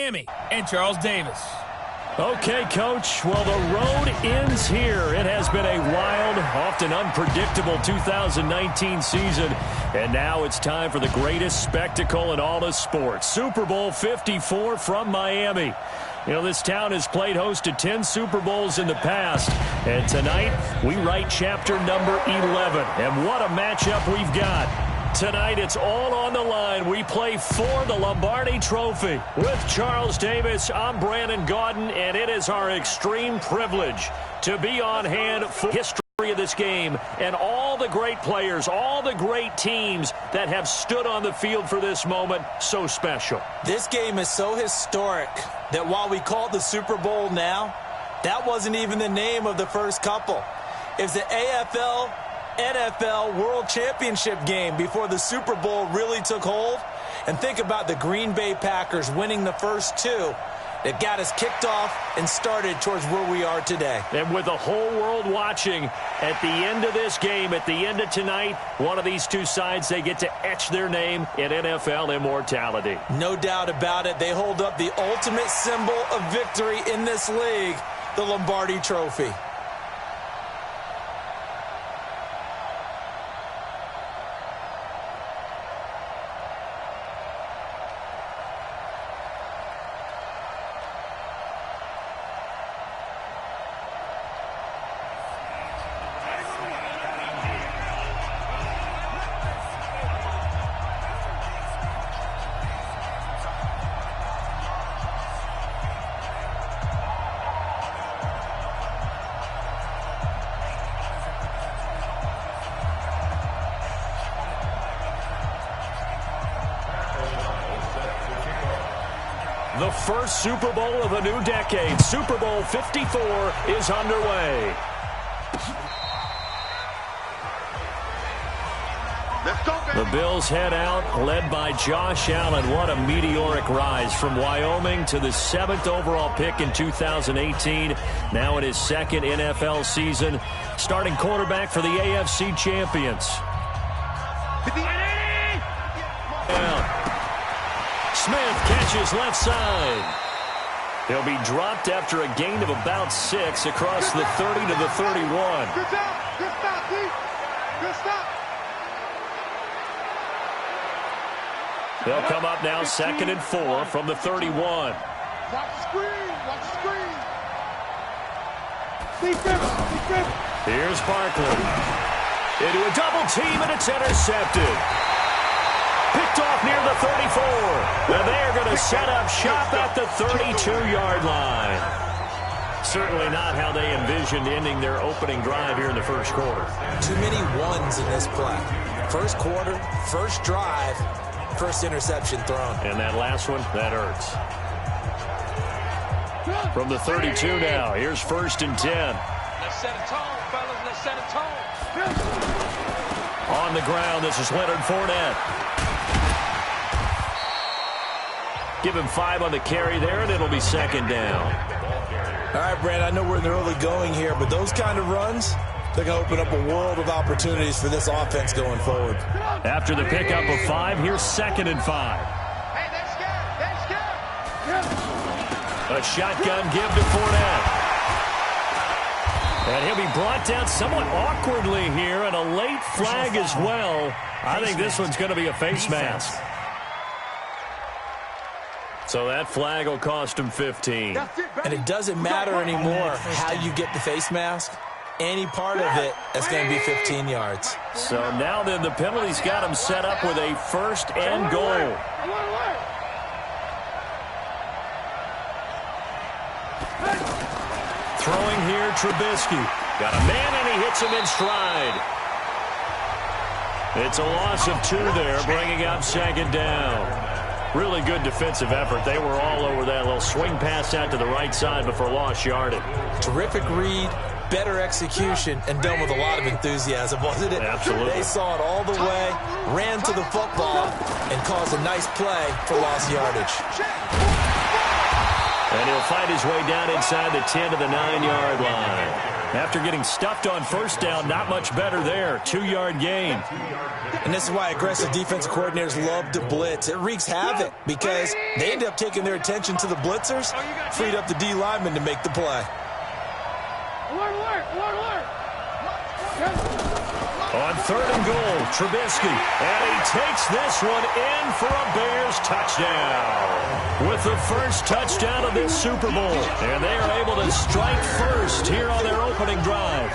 Miami, and Charles Davis. Okay, Coach. Well, the road ends here. It has been a wild, often unpredictable 2019 season. And now it's time for the greatest spectacle in all of sports. Super Bowl 54 from Miami. You know, this town has played host to 10 Super Bowls in the past. And tonight, we write chapter number 11. And what a matchup we've got. Tonight, it's all on the line. We play for the Lombardi Trophy. With Charles Davis, I'm Brandon Gaudin, and it is our extreme privilege to be on hand for history of this game and all the great players, all the great teams that have stood on the field for this moment. So special. This game is so historic that while we call it the Super Bowl now, that wasn't even the name of the first couple. It was the AFL NFL World Championship game before the Super Bowl really took hold. And think about the Green Bay Packers winning the first two that got us kicked off and started towards where we are today. And with the whole world watching, at the end of this game, at the end of tonight, one of these two sides, they get to etch their name in NFL immortality. No doubt about it. They hold up the ultimate symbol of victory in this league, the Lombardi Trophy. The first Super Bowl of a new decade, Super Bowl 54, is underway. The Bills head out, led by Josh Allen. What a meteoric rise from Wyoming to the 7th overall pick in 2018. Now in his second NFL season, starting quarterback for the AFC champions. Smith catches left side. He'll be dropped after a gain of about 6 across the 30 to the 31. Good job. Good stop, D. Good stop. They'll come up now 2nd and 4 from the 31. Watch the screen. Watch the screen. Defense. Here's Barkley. Into a double team, and it's intercepted. Picked off near the 34. And they're going to set up shop at the 32-yard line. Certainly not how they envisioned ending their opening drive here in the first quarter. Too many ones in this play. First quarter, first drive, first interception thrown. And that last one, that hurts. From the 32 now, here's 1st and 10. Let's set a tone, fellas. Let's set a tone. On the ground, this is Leonard Fournette. Give him 5 on the carry there, and it'll be 2nd down. All right, Brad, I know we're in the early going here, but those kind of runs, they're going to open up a world of opportunities for this offense going forward. After the pickup of 5, here's 2nd and 5. Hey, that's good. A shotgun give to Fournette. And he'll be brought down somewhat awkwardly here, and a late flag as well. I think this one's going to be a face mask. So that flag will cost him 15. And it doesn't matter anymore how you get the face mask. Any part of it, that's going to be 15 yards. So now then the penalty's got him set up with a 1st and goal. Throwing here, Trubisky. Got a man, and he hits him in stride. It's a loss of 2 there, bringing up 2nd down. Really good defensive effort. They were all over that little swing pass out to the right side before lost yardage. Terrific read, better execution, and done with a lot of enthusiasm, wasn't it? Absolutely. They saw it all the way, ran to the football, and caused a nice play for lost yardage. And he'll fight his way down inside the 10 to the 9-yard line. After getting stuffed on first down, not much better there. 2-yard gain. And this is why aggressive defensive coordinators love to blitz. It wreaks havoc because they end up taking their attention to the blitzers, freed up the D lineman to make the play. On 3rd and goal, Trubisky, and he takes this one in for a Bears touchdown. With the first touchdown of this Super Bowl, and they are able to strike first here on their opening drive.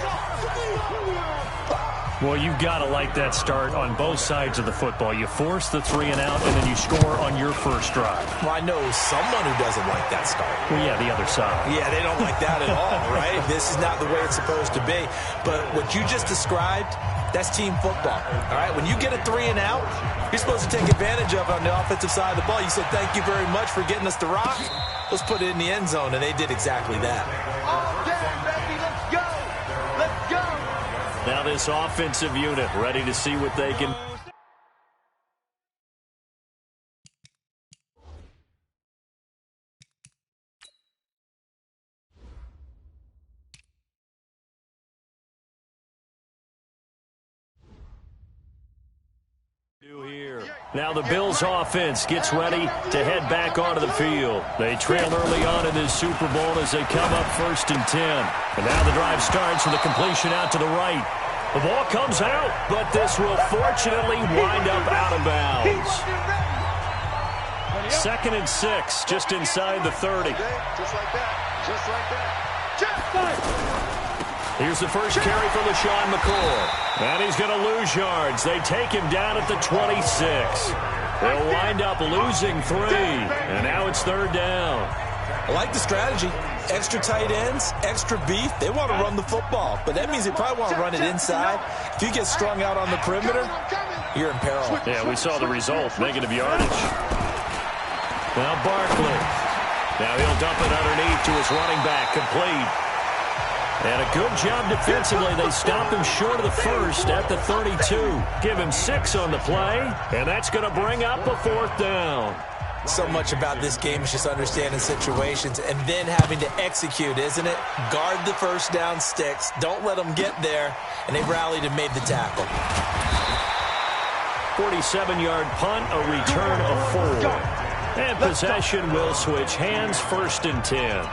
Well, you've got to like that start on both sides of the football. You force the 3 and out, and then you score on your first drive. Well, I know someone who doesn't like that start. Well, yeah, the other side. Yeah, they don't like that at all, right? This is not the way it's supposed to be. But what you just described, that's team football, all right? When you get a 3 and out, you're supposed to take advantage of it on the offensive side of the ball. You said, thank you very much for getting us the rock. Let's put it in the end zone, and they did exactly that. All day, baby, let's go. Let's go. Now this offensive unit ready to see what they can do here. Now the Bills offense gets ready to head back onto the field. They trail early on in this Super Bowl as they come up 1st and 10. And now the drive starts with a completion out to the right. The ball comes out, but this will fortunately wind up out of bounds. 2nd and 6, just inside the 30. Just like that. Just like that. Just like. Here's the first carry for LaShawn McCoy. And he's going to lose yards. They take him down at the 26. They'll wind up losing 3. And now it's 3rd down. I like the strategy. Extra tight ends, extra beef. They want to run the football, but that means they probably want to run it inside. If you get strung out on the perimeter, you're in peril. Yeah, we saw the result, negative yardage. Now Barkley. Now he'll dump it underneath to his running back, complete. And a good job defensively. They stop him short of the first at the 32. Give him 6 on the play, and that's going to bring up a 4th down. So much about this game is just understanding situations and then having to execute, isn't it? Guard the first down sticks. Don't let them get there. And they rallied and made the tackle. 47-yard punt, a return of 4. And possession will switch hands, 1st and 10.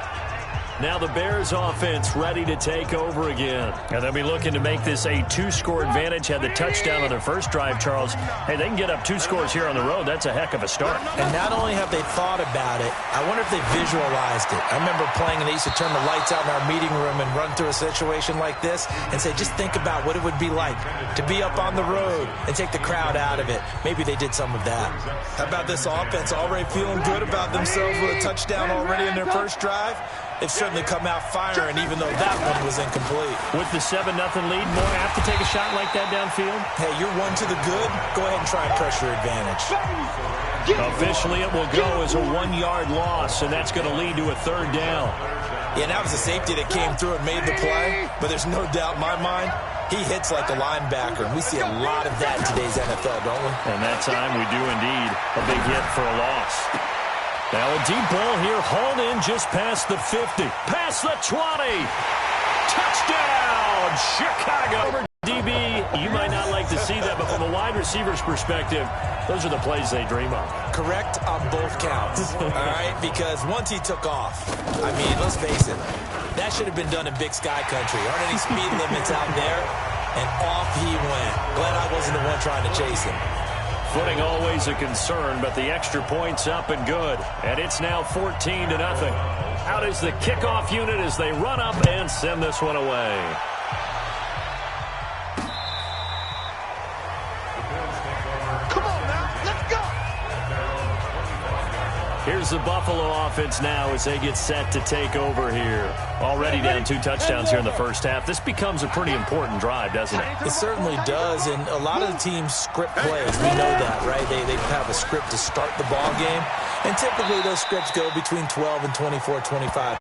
Now the Bears offense ready to take over again. And they'll be looking to make this a 2-score advantage. Had the touchdown on their first drive, Charles. Hey, they can get up 2 scores here on the road. That's a heck of a start. And not only have they thought about it, I wonder if they visualized it. I remember playing and they used to turn the lights out in our meeting room and run through a situation like this and say, just think about what it would be like to be up on the road and take the crowd out of it. Maybe they did some of that. How about this offense already feeling good about themselves with a touchdown already in their first drive? They've certainly come out firing, even though that one was incomplete. With the 7-0 lead, more apt to take a shot like that downfield? Hey, you're one to the good. Go ahead and try and pressure advantage. Officially, it will go as a 1-yard loss, and that's going to lead to a 3rd down. Yeah, that was a safety that came through and made the play, but there's no doubt in my mind, he hits like a linebacker, and we see a lot of that in today's NFL, don't we? And that time we do indeed. A big hit for a loss. Now a deep ball here, hauled in just past the 50. Past the 20. Touchdown, Chicago. DB, you might not like to see that, but from a wide receiver's perspective, those are the plays they dream of. Correct on both counts, all right? Because once he took off, I mean, let's face it, that should have been done in Big Sky Country. Aren't any speed limits out there? And off he went. Glad I wasn't the one trying to chase him. Footing always a concern, but the extra point's up and good. And it's now 14-0. Out is the kickoff unit as they run up and send this one away. Here's the Buffalo offense now as they get set to take over here. Already down 2 touchdowns here in the first half. This becomes a pretty important drive, doesn't it? It certainly does, and a lot of the teams script plays. We know that, right? They have a script to start the ball game, and typically those scripts go between 12 and 24, 25.